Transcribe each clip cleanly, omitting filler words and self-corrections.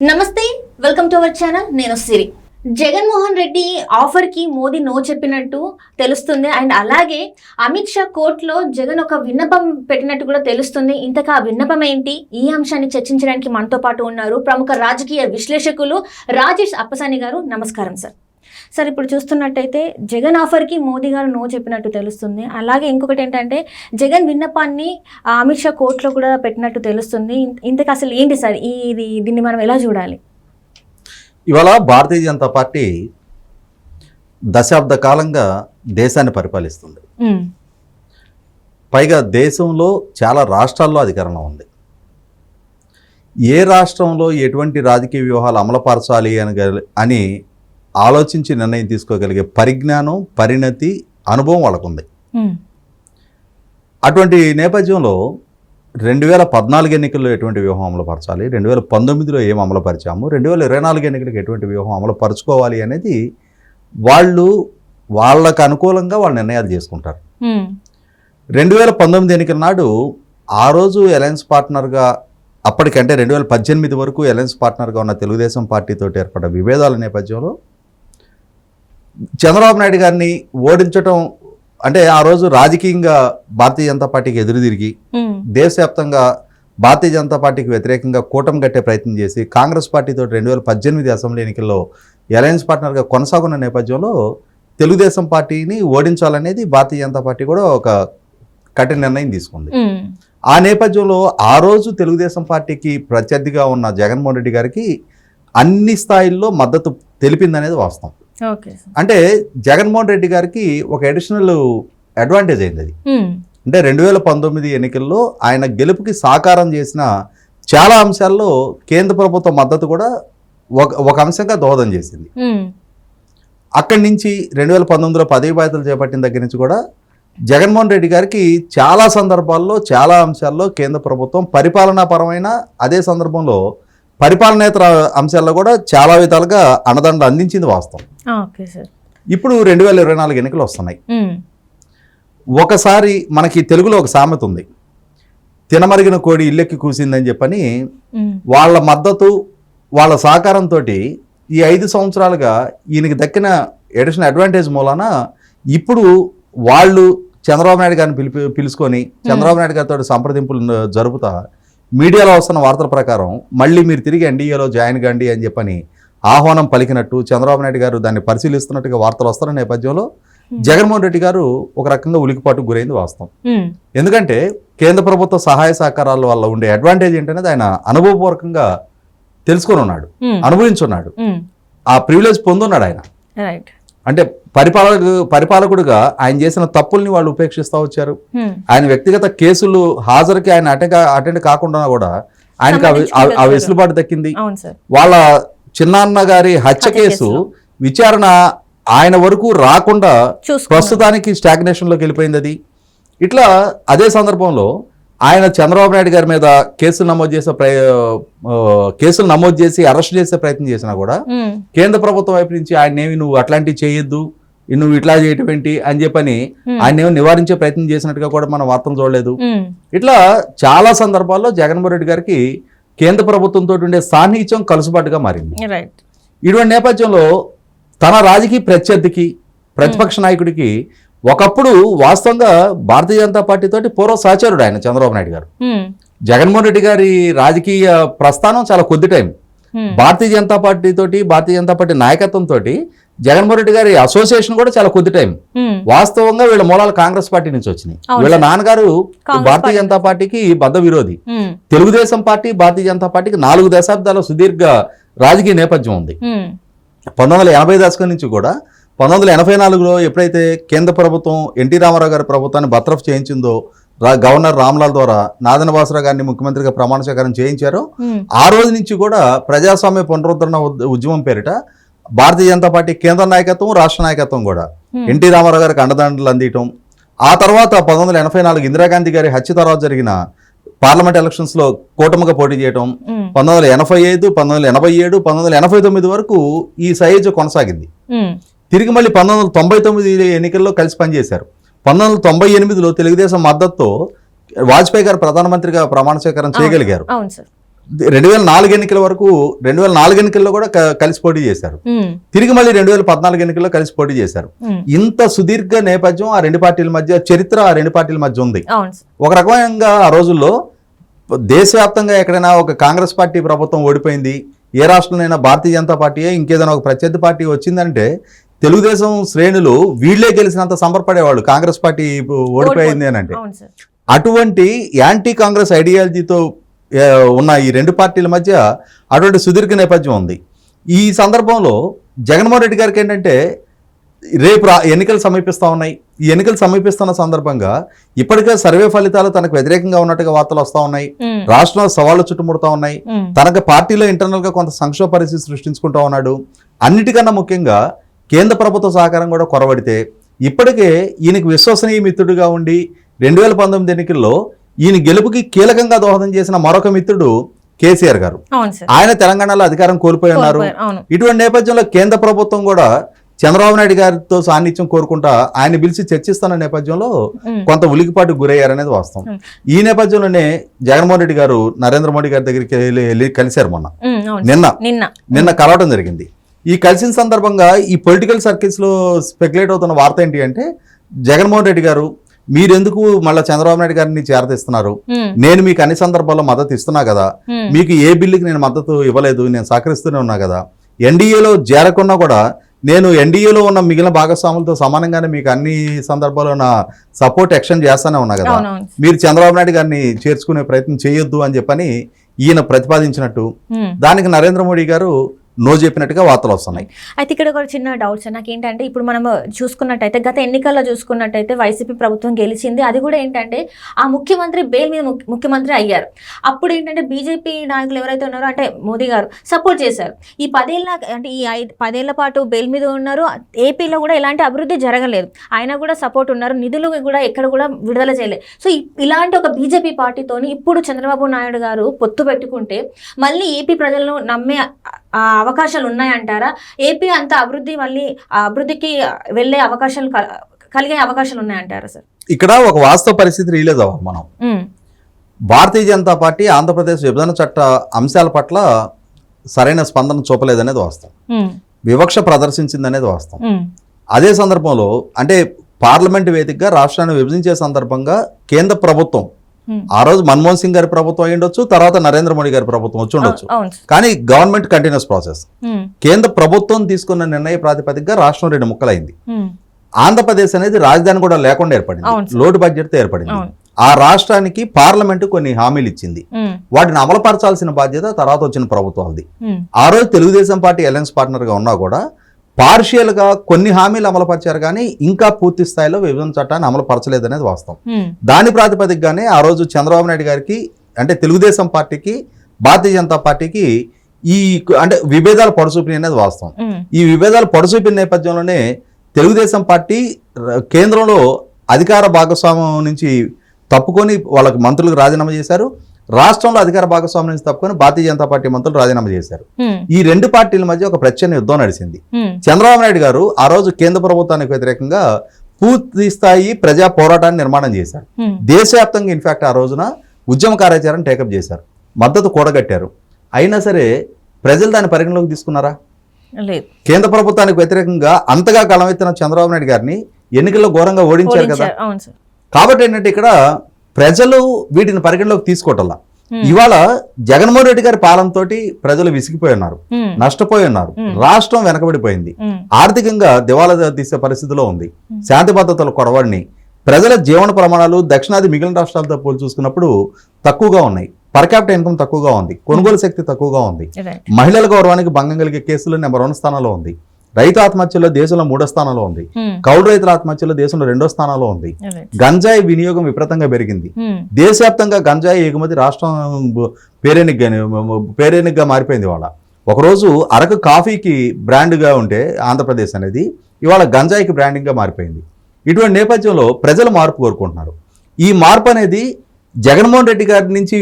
నమస్తే, welcome to our channel. నేను సిరి. Jaganmohan Reddy offer కి మోదీ నో చెప్పినట్టు తెలుస్తుంది. అండ్ అలాగే అమిత్ షా కోర్టులో జగన్ ఒక విన్నపం పెట్టినట్టు కూడా తెలుస్తుంది. ఇంతకా ఆ విన్నపం ఏంటి? ఈ అంశాన్ని చర్చించడానికి మనతో పాటు ఉన్నారు ప్రముఖ రాజకీయ విశ్లేషకులు రాజేష్ అప్పసాని గారు. నమస్కారం సార్. సార్, ఇప్పుడు చూస్తున్నట్టయితే జగన్ ఆఫర్కి మోదీ గారు నో చెప్పినట్టు తెలుస్తుంది. అలాగే ఇంకొకటి ఏంటంటే జగన్ విన్నపాన్ని అమిత్ షా కోర్టులో కూడా పెట్టినట్టు తెలుస్తుంది. ఇంతకు అసలు ఏంటి సార్ దీన్ని మనం ఎలా చూడాలి? ఇవాళ భారతీయ జనతా పార్టీ దశాబ్ద కాలంగా దేశాన్ని పరిపాలిస్తుంది. పైగా దేశంలో చాలా రాష్ట్రాల్లో అధికారంలో ఉంది. ఏ రాష్ట్రంలో ఎటువంటి రాజకీయ వ్యూహాలు అమలుపరచాలి అని ఆలోచించి నిర్ణయం తీసుకోగలిగే పరిజ్ఞానం, పరిణతి, అనుభవం వాళ్ళకుంది. అటువంటి నేపథ్యంలో 2014 ఎన్నికల్లో ఎటువంటి వ్యూహం అమలుపరచాలి, 2019లో ఏం అమలుపరిచాము, 2024 ఎన్నికలకు ఎటువంటి వ్యూహం అమలుపరుచుకోవాలి అనేది వాళ్ళకు అనుకూలంగా వాళ్ళు నిర్ణయాలు చేసుకుంటారు. 2019 ఎన్నికల నాడు ఆ రోజు అలయన్స్ పార్ట్నర్గా, అప్పటికంటే 2018 వరకు అలయన్స్ పార్ట్నర్గా ఉన్న తెలుగుదేశం పార్టీతో ఏర్పడ్డ విభేదాల నేపథ్యంలో చంద్రబాబు నాయుడు గారిని ఓడించడం అంటే ఆ రోజు రాజకీయంగా భారతీయ జనతా పార్టీకి ఎదురు తిరిగి దేశవ్యాప్తంగా భారతీయ జనతా పార్టీకి వ్యతిరేకంగా కూటమి కట్టే ప్రయత్నం చేసి కాంగ్రెస్ పార్టీతో 2018 అసెంబ్లీ ఎన్నికల్లో అలయన్స్ పార్ట్నర్గా కొనసాగున్న నేపథ్యంలో తెలుగుదేశం పార్టీని ఓడించాలనేది భారతీయ జనతా పార్టీ కూడా ఒక కఠిన నిర్ణయం తీసుకుంది. ఆ నేపథ్యంలో ఆ రోజు తెలుగుదేశం పార్టీకి ప్రత్యర్థిగా ఉన్న జగన్మోహన్ రెడ్డి గారికి అన్ని స్థాయిల్లో మద్దతు తెలిపిందనేది వాస్తవం. అంటే జగన్మోహన్ రెడ్డి గారికి ఒక అడిషనల్ అడ్వాంటేజ్ అయింది అది. అంటే 2019 ఎన్నికల్లో ఆయన గెలుపుకి సాకారం చేసిన చాలా అంశాల్లో కేంద్ర ప్రభుత్వ మద్దతు కూడా ఒక అంశంగా దోహదం చేసింది. అక్కడి నుంచి 2019లో పదవి బాధ్యతలు చేపట్టిన దగ్గర నుంచి కూడా జగన్మోహన్ రెడ్డి గారికి చాలా సందర్భాల్లో, చాలా అంశాల్లో కేంద్ర ప్రభుత్వం పరిపాలనాపరమైన, అదే సందర్భంలో పరిపాలనేతర అంశాల్లో కూడా చాలా విధాలుగా అండదండలు అందించింది వాస్తవం. ఇప్పుడు 2024 ఎన్నికలు వస్తున్నాయి. ఒకసారి మనకి తెలుగులో ఒక సామెత ఉంది, తినమరిగిన కోడి ఇల్లెక్కి కూసిందని చెప్పని. వాళ్ళ మద్దతు, వాళ్ళ సహకారంతో ఈ 5 సంవత్సరాలుగా ఈయనకి దక్కిన అడిషనల్ అడ్వాంటేజ్ మూలాన ఇప్పుడు వాళ్ళు చంద్రబాబు నాయుడు గారిని పిలుచుకొని చంద్రబాబు నాయుడు గారితో సంప్రదింపులు జరుపుతా మీడియాలో వస్తున్న వార్తల ప్రకారం మళ్ళీ మీరు తిరిగి ఎన్డీఏలో జాయిన్ కండి అని చెప్పని ఆహ్వానం పలికినట్టు చంద్రబాబు నాయుడు గారు దాన్ని పరిశీలిస్తున్నట్టుగా వార్తలు వస్తున్న నేపథ్యంలో జగన్మోహన్ రెడ్డి గారు ఒక రకంగా ఉలికిపాటుకు గురైంది వాస్తవం. ఎందుకంటే కేంద్ర ప్రభుత్వ సహాయ సహకారాల వల్ల ఉండే అడ్వాంటేజ్ ఏంటనేది ఆయన అనుభవపూర్వకంగా తెలుసుకొని ఉన్నాడు, అనుభవించున్నాడు, ఆ ప్రివిలేజ్ పొందున్నాడు ఆయన. అంటే పరిపాలకుడుగా ఆయన చేసిన తప్పుల్ని వాళ్ళు ఉపేక్షిస్తూ వచ్చారు. ఆయన వ్యక్తిగత కేసులు హాజరుకి ఆయన అటెండ్ కాకుండా కూడా ఆయనకి ఆ వెసులుబాటు దక్కింది. వాళ్ళ చిన్నాన్న గారి హత్య కేసు విచారణ ఆయన వరకు రాకుండా ప్రస్తుతానికి స్టాగ్నేషన్లోకి వెళ్ళిపోయింది అది. ఇట్లా అదే సందర్భంలో ఆయన చంద్రబాబు నాయుడు గారి మీద కేసులు నమోదు చేసి అరెస్ట్ చేసే ప్రయత్నం చేసినా కూడా కేంద్ర ప్రభుత్వం వైపు నుంచి ఆయన్నేమి నువ్వు అట్లాంటివి చేయొద్దు, నువ్వు ఇట్లా చేయటం ఏంటి అని చెప్పని ఆయన్నేమో నివారించే ప్రయత్నం చేసినట్టుగా కూడా మనం వార్తలు చూడలేదు. ఇట్లా చాలా సందర్భాల్లో జగన్మోహన్ రెడ్డి గారికి కేంద్ర ప్రభుత్వంతో ఉండే సాన్నిహిత్యం కలుసుబాటుగా మారింది. ఇటువంటి నేపథ్యంలో తన రాజకీయ ప్రత్యర్థికి, ప్రతిపక్ష నాయకుడికి ఒకప్పుడు వాస్తవంగా భారతీయ జనతా పార్టీ తోటి పూర్వ సహచరుడు ఆయన చంద్రబాబు నాయుడు గారు. జగన్మోహన్ రెడ్డి గారి రాజకీయ ప్రస్థానం చాలా కొద్ది టైం. భారతీయ జనతా పార్టీ తోటి, భారతీయ జనతా పార్టీ నాయకత్వం తోటి జగన్మోహన్ రెడ్డి గారి అసోసియేషన్ కూడా చాలా కొద్ది టైం. వాస్తవంగా వీళ్ళ మూలాలు కాంగ్రెస్ పార్టీ నుంచి వచ్చినాయి. వీళ్ళ నాన్నగారు భారతీయ జనతా పార్టీకి బద్ద విరోధి. తెలుగుదేశం పార్టీ, భారతీయ జనతా పార్టీకి 4 దశాబ్దాల సుదీర్ఘ రాజకీయ నేపథ్యం ఉంది. 1980 దశకం నుంచి కూడా 1984లో ఎప్పుడైతే కేంద్ర ప్రభుత్వం ఎన్టీ రామారావు గారి ప్రభుత్వాన్ని బర్తరఫ్ చేయించిందో, గవర్నర్ రామ్లాల్ ద్వారా నాదన బాసరా గారిని ముఖ్యమంత్రిగా ప్రమాణ స్వీకారం చేయించారో ఆ రోజు నుంచి కూడా ప్రజాస్వామ్య పునరుద్ధరణ ఉద్యమం పేరిట భారతీయ జనతా పార్టీ కేంద్ర నాయకత్వం, రాష్ట్ర నాయకత్వం కూడా ఎన్టీ రామారావు గారికి అండదండలు అందించడం. ఆ తర్వాత 1984 ఇందిరాగాంధీ గారి హత్య తర్వాత జరిగిన పార్లమెంట్ ఎలక్షన్స్ లో కూటమిగా పోటీ చేయడం, 1985, 1987, 1989 వరకు ఈ సైజు కొనసాగింది. తిరిగి మళ్ళీ 1999 ఎన్నికల్లో కలిసి పనిచేశారు. 1998లో తెలుగుదేశం మద్దతుతో వాజ్పేయి గారు ప్రధానమంత్రిగా ప్రమాణ స్వీకారం చేయగలిగారు. 2004 ఎన్నికల వరకు 2004 ఎన్నికల్లో కూడా కలిసి పోటీ చేశారు. తిరిగి మళ్ళీ 2014 ఎన్నికల్లో కలిసి పోటీ చేశారు. ఇంత సుదీర్ఘ నేపథ్యం ఆ రెండు పార్టీల మధ్య, చరిత్ర ఆ రెండు పార్టీల మధ్య ఉంది. ఒక రకంగా ఆ రోజుల్లో దేశవ్యాప్తంగా ఎక్కడైనా ఒక కాంగ్రెస్ పార్టీ ప్రభుత్వం ఓడిపోయింది, ఏ రాష్ట్రంలోనైనా భారతీయ జనతా పార్టీ ఇంకేదైనా ఒక ప్రత్యర్థి పార్టీ వచ్చిందంటే తెలుగుదేశం శ్రేణులు వీళ్లే గెలిచినంత సంబరపడేవాళ్ళు కాంగ్రెస్ పార్టీ ఓడిపోయింది అని అంటే. అటువంటి యాంటీ కాంగ్రెస్ ఐడియాలజీతో ఉన్న ఈ రెండు పార్టీల మధ్య అటువంటి సుదీర్ఘ నేపథ్యం ఉంది. ఈ సందర్భంలో జగన్మోహన్ రెడ్డి గారికి ఏంటంటే రేపు ఎన్నికలు సమీపిస్తూ ఉన్నాయి. ఈ ఎన్నికలు సమీపిస్తున్న సందర్భంగా ఇప్పటికే సర్వే ఫలితాలు తనకు వ్యతిరేకంగా ఉన్నట్టుగా వార్తలు వస్తూ ఉన్నాయి. రాష్ట్రంలో సవాళ్లు చుట్టుముడుతూ ఉన్నాయి. తనకు పార్టీలో ఇంటర్నల్ గా కొంత సంక్షోభ పరిస్థితి సృష్టించుకుంటూ ఉన్నాడు. అన్నిటికన్నా ముఖ్యంగా కేంద్ర ప్రభుత్వ సహకారం కూడా కొరబడితే ఇప్పటికే ఈయనకు విశ్వసనీయ మిత్రుడిగా ఉండి 2019 ఎన్నికల్లో ఈయన గెలుపుకి కీలకంగా దోహదం చేసిన మరొక మిత్రుడు కేసీఆర్ గారు. ఆయన తెలంగాణలో అధికారం కోల్పోయి ఉన్నారు. ఇటువంటి నేపథ్యంలో కేంద్ర ప్రభుత్వం కూడా చంద్రబాబు నాయుడు గారితో సాన్నిధ్యం కోరుకుంటా ఆయన పిలిచి చర్చిస్తున్న నేపథ్యంలో కొంత ఉలికిపాటుకు గురయ్యారనేది వాస్తవం. ఈ నేపథ్యంలోనే జగన్మోహన్ రెడ్డి గారు నరేంద్ర మోడీ గారి దగ్గరికి వెళ్ళి కలిశారు. నిన్న కలవడం జరిగింది. ఈ కలిసిన సందర్భంగా ఈ పొలిటికల్ సర్కిల్స్ లో స్పెక్యులేట్ అవుతున్న వార్త ఏంటి అంటే, జగన్మోహన్ రెడ్డి గారు మీరెందుకు మళ్ళీ చంద్రబాబు నాయుడు గారిని చేరదీస్తున్నారు, నేను మీకు అన్ని సందర్భాల్లో మద్దతు ఇస్తున్నా కదా, మీకు ఏ బిల్లుకి నేను మద్దతు ఇవ్వలేదు, నేను సహకరిస్తూనే ఉన్నా కదా, ఎన్డీఏలో చేరకున్నా కూడా నేను ఎన్డీఏలో ఉన్న మిగిలిన భాగస్వాములతో సమానంగానే మీకు అన్ని సందర్భాల్లో నా సపోర్ట్ ఎక్స్టెండ్ చేస్తానే ఉన్నా కదా, మీరు చంద్రబాబు నాయుడు గారిని చేర్చుకునే ప్రయత్నం చేయొద్దు అని చెప్పని ఈయన ప్రతిపాదించినట్టు దానికి నరేంద్ర మోడీ గారు నో చెప్పినట్టుగా వార్తలు వస్తున్నాయి. అయితే ఇక్కడ ఒక చిన్న డౌట్స్ నాకేంటంటే, ఇప్పుడు మనం చూసుకున్నట్టయితే గత ఎన్నికల్లో చూసుకున్నట్టయితే వైసీపీ ప్రభుత్వం గెలిచింది. అది కూడా ఏంటంటే ఆ ముఖ్యమంత్రి బెయిల్ మీద ముఖ్యమంత్రి అయ్యారు. అప్పుడు ఏంటంటే బీజేపీ నాయకులు ఎవరైతే ఉన్నారో అంటే మోదీ గారు సపోర్ట్ చేశారు. ఈ 10 ఏళ్ల పాటు బెయిల్ మీద ఉన్నారు. ఏపీలో కూడా ఎలాంటి అభివృద్ధి జరగలేదు. ఆయన కూడా సపోర్ట్ ఉన్నారు. నిధులు కూడా ఎక్కడ కూడా విడుదల చేయలేదు. సో ఇలాంటి ఒక బీజేపీ పార్టీతోని ఇప్పుడు చంద్రబాబు నాయుడు గారు పొత్తు పెట్టుకుంటే మళ్ళీ ఏపీ ప్రజలను నమ్మే అవకాశాలు ఉన్నాయంటారా? ఏపీ అంత అభివృద్ధి మళ్ళీ అభివృద్ధికి వెళ్ళే అవకాశాలు కలిగే అవకాశాలు ఉన్నాయంటారా సార్? ఇక్కడ ఒక వాస్తవ పరిస్థితి రియలైజ్ అవ్వాలి మనం. భారతీయ జనతా పార్టీ ఆంధ్రప్రదేశ్ విభజన చట్ట అంశాల పట్ల సరైన స్పందన చూపలేదనేది వాస్తవం. వివక్ష ప్రదర్శించిందనేది వాస్తవం. అదే సందర్భంలో అంటే పార్లమెంట్ వేదికగా రాష్ట్రాన్ని విభజించే సందర్భంగా కేంద్ర ప్రభుత్వం ఆ రోజు మన్మోహన్ సింగ్ గారి ప్రభుత్వం అయి ఉండొచ్చు, తర్వాత నరేంద్ర మోడీ గారి ప్రభుత్వం వచ్చి ఉండొచ్చు, కానీ గవర్నమెంట్ కంటిన్యూస్ ప్రాసెస్. కేంద్ర ప్రభుత్వం తీసుకున్న నిర్ణయ ప్రాతిపదికగా రాష్ట్రం 2 ముక్కలైంది. ఆంధ్రప్రదేశ్ అనేది రాజధాని కూడా లేకుండా ఏర్పడింది, లోటు బడ్జెట్ తో ఏర్పడింది. ఆ రాష్ట్రానికి పార్లమెంట్ కొన్ని హామీలు ఇచ్చింది. వాటిని అమలుపరచాల్సిన బాధ్యత తర్వాత వచ్చిన ప్రభుత్వాలది. ఆ రోజు తెలుగుదేశం పార్టీ అలయన్స్ పార్ట్నర్ గా ఉన్నా కూడా పార్షియల్ గా కొన్ని హామీలు అమలుపరిచారు, కానీ ఇంకా పూర్తి స్థాయిలో విభజన చట్టాన్ని అమలు పరచలేదనేది వాస్తవం. దాని ప్రాతిపదికగానే ఆ రోజు చంద్రబాబు నాయుడు గారికి అంటే తెలుగుదేశం పార్టీకి భారతీయ జనతా పార్టీకి ఈ అంటే విభేదాలు పొడసూపినాయి అనేది వాస్తవం. ఈ విభేదాలు పొడసూపిన నేపథ్యంలోనే తెలుగుదేశం పార్టీ కేంద్రంలో అధికార భాగస్వామ్యం నుంచి తప్పుకొని వాళ్ళకి మంత్రులకు రాజీనామా చేశారు. రాష్ట్రంలో అధికార భాగస్వామ్యం నుంచి తప్పుకొని భారతీయ జనతా పార్టీ మంత్రులు రాజీనామా చేశారు. ఈ రెండు పార్టీల మధ్య ఒక ప్రచ్ఛన్న యుద్ధం నడిచింది. చంద్రబాబు నాయుడు గారు ఆ రోజు కేంద్ర ప్రభుత్వానికి వ్యతిరేకంగా పూర్తి స్థాయి ప్రజా పోరాటాన్ని నిర్మాణం చేశారు. దేశవ్యాప్తంగా ఇన్ఫాక్ట్ ఆ రోజున ఉద్యమ కార్యాచరణ టేకప్ చేశారు, మద్దతు కూడగట్టారు. అయినా సరే ప్రజలు దాన్ని పరిగణలోకి తీసుకున్నారా? కేంద్ర ప్రభుత్వానికి వ్యతిరేకంగా అంతగా గళమెత్తిన చంద్రబాబు నాయుడు గారిని ఎన్నికల్లో ఘోరంగా ఓడించారు కదా. కాబట్టి ఏంటంటే ఇక్కడ ప్రజలు వీటిని పరిగణలోకి తీసుకోవటంలా. ఇవాళ జగన్మోహన్ రెడ్డి గారి పాలనతో ప్రజలు విసిగిపోయి ఉన్నారు, నష్టపోయి ఉన్నారు. రాష్ట్రం వెనకబడిపోయింది, ఆర్థికంగా దివాలా తీసే పరిస్థితిలో ఉంది. శాంతి భద్రతలు కొరవడిని, ప్రజల జీవన ప్రమాణాలు దక్షిణాది మిగిలిన రాష్ట్రాలతో పోల్చి చూసుకున్నప్పుడు తక్కువగా ఉన్నాయి. పర్ క్యాపిటల్ ఇన్కమ్ తక్కువగా ఉంది, కొనుగోలు శక్తి తక్కువగా ఉంది, మహిళల గౌరవానికి భంగం కలిగే కేసులు నెంబర్ 1 స్థానంలో ఉంది, రైతు ఆత్మహత్యలో దేశంలో 3వ స్థానంలో ఉంది, కౌలు రైతుల ఆత్మహత్యలో దేశంలో 2వ స్థానంలో ఉంది, గంజాయి వినియోగం విపరీతంగా పెరిగింది, దేశవ్యాప్తంగా గంజాయి ఎగుమతి రాష్ట్రం పేరెనిగ్గా మారిపోయింది. ఇవాళ ఒకరోజు అరకు కాఫీకి బ్రాండ్గా ఉంటే ఆంధ్రప్రదేశ్ అనేది ఇవాళ గంజాయికి బ్రాండింగ్గా మారిపోయింది. ఇటువంటి నేపథ్యంలో ప్రజలు మార్పు కోరుకుంటున్నారు. ఈ మార్పు అనేది జగన్మోహన్ రెడ్డి గారి నుంచి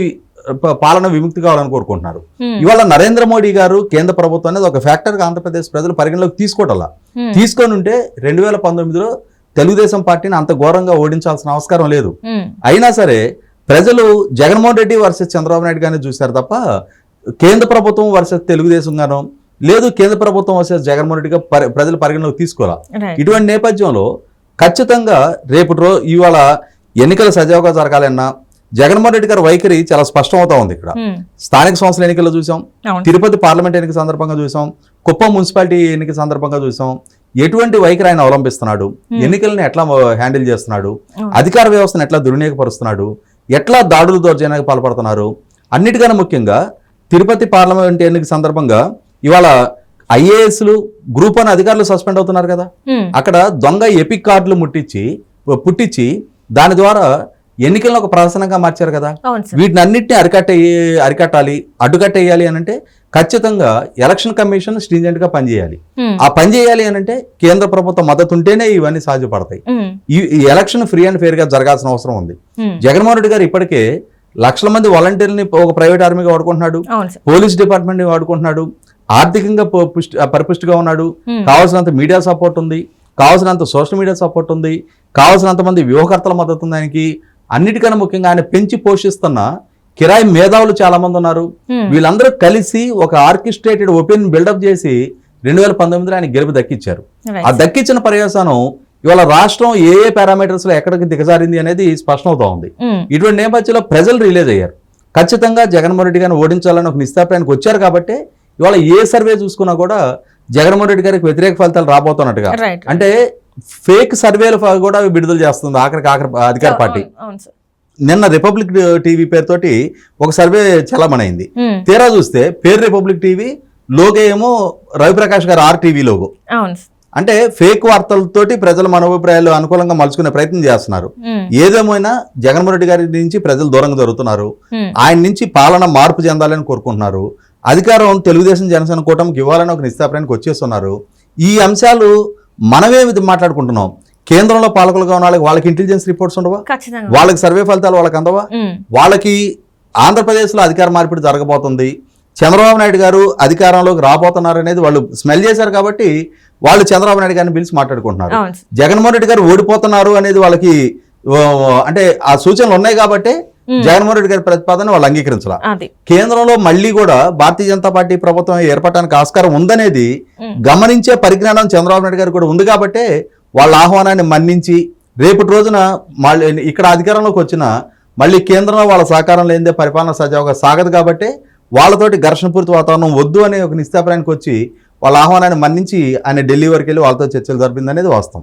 పాలన విముక్తి కావాలని కోరుకుంటున్నారు. ఇవాళ నరేంద్ర మోడీ గారు కేంద్ర ప్రభుత్వం అనేది ఒక ఫ్యాక్టర్ గా ఆంధ్రప్రదేశ్ ప్రజలు పరిగణలోకి తీసుకోవటంలా. తీసుకొని ఉంటే 2019లో తెలుగుదేశం పార్టీని అంత ఘోరంగా ఓడించాల్సిన అవసరం లేదు. అయినా సరే ప్రజలు జగన్మోహన్ రెడ్డి వర్సెస్ చంద్రబాబు నాయుడు గానే చూశారు తప్ప కేంద్ర ప్రభుత్వం వర్సెస్ తెలుగుదేశం గానో లేదు కేంద్ర ప్రభుత్వం వర్సెస్ జగన్మోహన్ రెడ్డిగా ప్రజలు పరిగణలోకి తీసుకోవాలి. ఇటువంటి నేపథ్యంలో ఖచ్చితంగా ఇవాళ ఎన్నికలు సజావుగా జరగాలన్నా జగన్మోహన్ రెడ్డి గారి వైఖరి చాలా స్పష్టం అవుతా ఉంది. ఇక్కడ స్థానిక సంస్థల ఎన్నికల్లో చూసాం, తిరుపతి పార్లమెంట్ ఎన్నిక సందర్భంగా చూసాం, కుప్పం మున్సిపాలిటీ ఎన్నిక సందర్భంగా చూసాం. ఎటువంటి వైఖరి ఆయన అవలంబిస్తున్నాడు, ఎన్నికల్ని ఎట్లా హ్యాండిల్ చేస్తున్నాడు, అధికార వ్యవస్థను ఎట్లా దుర్వినియోగపరుస్తున్నాడు, ఎట్లా దాడులు దౌర్జన్యానికి పాల్పడుతున్నారు. అన్నిటికన్నా ముఖ్యంగా తిరుపతి పార్లమెంట్ ఎన్నిక సందర్భంగా ఇవాళ ఐఏఎస్లు గ్రూప్ 1 అధికారులు సస్పెండ్ అవుతున్నారు కదా. అక్కడ దొంగ ఎపిక్ కార్డులు పుట్టించి దాని ద్వారా ఎన్నికలను ఒక ప్రదర్శనంగా మార్చారు కదా. వీటిని అన్నింటినీ అరికట్టాలి, అడ్డుకట్టేయాలి అని అంటే ఖచ్చితంగా ఎలక్షన్ కమిషన్ స్ట్రింజెంట్ గా పనిచేయాలి. ఆ పని చేయాలి అని అంటే కేంద్ర ప్రభుత్వ మద్దతు ఉంటేనే ఇవన్నీ సాధ్యపడతాయి. ఈ ఎలక్షన్ ఫ్రీ అండ్ ఫెయిర్ గా జరగాల్సిన అవసరం ఉంది. జగన్మోహన్ రెడ్డి గారు ఇప్పటికే లక్షల మంది వాలంటీర్ని ఒక ప్రైవేట్ ఆర్మీగా వాడుకుంటున్నాడు, పోలీస్ డిపార్ట్మెంట్ ని వాడుకుంటున్నాడు, ఆర్థికంగా పరిపుష్టిగా ఉన్నాడు, కావాల్సినంత మీడియా సపోర్ట్ ఉంది, కావాల్సినంత సోషల్ మీడియా సపోర్ట్ ఉంది, కావాల్సినంత మంది వ్యూహకర్తల మద్దతు ఉంది ఆయనకి. అన్నిటికన్నా ముఖ్యంగా ఆయన పెంచి పోషిస్తున్న కిరాయి మేధావులు చాలా మంది ఉన్నారు. వీళ్ళందరూ కలిసి ఒక ఆర్కెస్ట్రేటెడ్ ఒపీనియన్ బిల్డప్ చేసి 2019లో ఆయన గెలుపు దక్కించారు. ఆ దక్కించిన పర్యవసానం ఇవాళ రాష్ట్రం ఏ పారామీటర్స్ లో ఎక్కడికి దిగజారింది అనేది స్పష్టమవుతా ఉంది. ఇటువంటి నేపథ్యంలో ప్రజలు రిలీజ్ అయ్యారు. ఖచ్చితంగా జగన్మోహన్ రెడ్డి గారిని ఓడించాలని ఒక నిశ్చయానికి వచ్చారు. కాబట్టి ఇవాళ ఏ సర్వే చూసుకున్నా కూడా జగన్మోహన్ రెడ్డి గారికి వ్యతిరేక ఫలితాలు రాబోతున్నట్టుగా, అంటే ఫేక్ సర్వేలు కూడా విడుదల చేస్తుంది ఆఖరి అధికార పార్టీ. నిన్న రిపబ్లిక్ టీవీ పేరుతోటి ఒక సర్వే చలమణైంది. తీరా చూస్తే పేరు రిపబ్లిక్ టీవీ, లోగో ఏమో రవిప్రకాష్ గారు RTV లోగో. అంటే ఫేక్ వార్తలతోటి ప్రజల మనోభిప్రాయాలు అనుకూలంగా మలుచుకునే ప్రయత్నం చేస్తున్నారు. ఏదేమైనా జగన్మోహన్ రెడ్డి గారి నుంచి ప్రజలు దూరంగా జరుగుతున్నారు. ఆయన నుంచి పాలన మార్పు చెందాలని కోరుకుంటున్నారు. అధికారం తెలుగుదేశం జనసేన కూటమికి ఇవ్వాలని ఒక నిశ్చాపనానికి వచ్చేస్తున్నారు. ఈ అంశాలు మనమే మాట్లాడుకుంటున్నాం. కేంద్రంలో పాలకులుగా ఉన్న వాళ్ళకి ఇంటెలిజెన్స్ రిపోర్ట్స్ ఉండవా? వాళ్ళకి సర్వే ఫలితాలు వాళ్ళకి అందవా? వాళ్ళకి ఆంధ్రప్రదేశ్లో అధికార మార్పిడి జరగబోతుంది, చంద్రబాబు నాయుడు గారు అధికారంలోకి రాబోతున్నారు అనేది వాళ్ళు స్మెల్ చేశారు. కాబట్టి వాళ్ళు చంద్రబాబు నాయుడు గారిని పిలిచి మాట్లాడుకుంటున్నారు. జగన్మోహన్ రెడ్డి గారు ఓడిపోతున్నారు అనేది వాళ్ళకి అంటే ఆ సూచనలు ఉన్నాయి. కాబట్టి జగన్మోహన్ రెడ్డి గారి ప్రతిపాదన వాళ్ళు అంగీకరించాలి. కేంద్రంలో మళ్ళీ కూడా భారతీయ జనతా పార్టీ ప్రభుత్వం ఏర్పడటానికి ఆస్కారం ఉందనేది గమనించే పరిజ్ఞానం చంద్రబాబు నాయుడు గారు కూడా ఉంది. కాబట్టి వాళ్ళ ఆహ్వానాన్ని మన్నించి రేపటి రోజున మళ్ళీ ఇక్కడ అధికారంలోకి వచ్చిన మళ్ళీ కేంద్రంలో వాళ్ళ సహకారం లేనిదే పరిపాలన సజావుగా సాగదు. కాబట్టి వాళ్ళతోటి ఘర్షణపూరిత వాతావరణం వద్దు అనే ఒక నిశ్చాపనానికి వచ్చి వాళ్ళ ఆహ్వానాన్ని మన్నించి ఆయన ఢిల్లీ వరకు వెళ్ళి వాళ్ళతో చర్చలు జరిపింది అనేది వాస్తవం.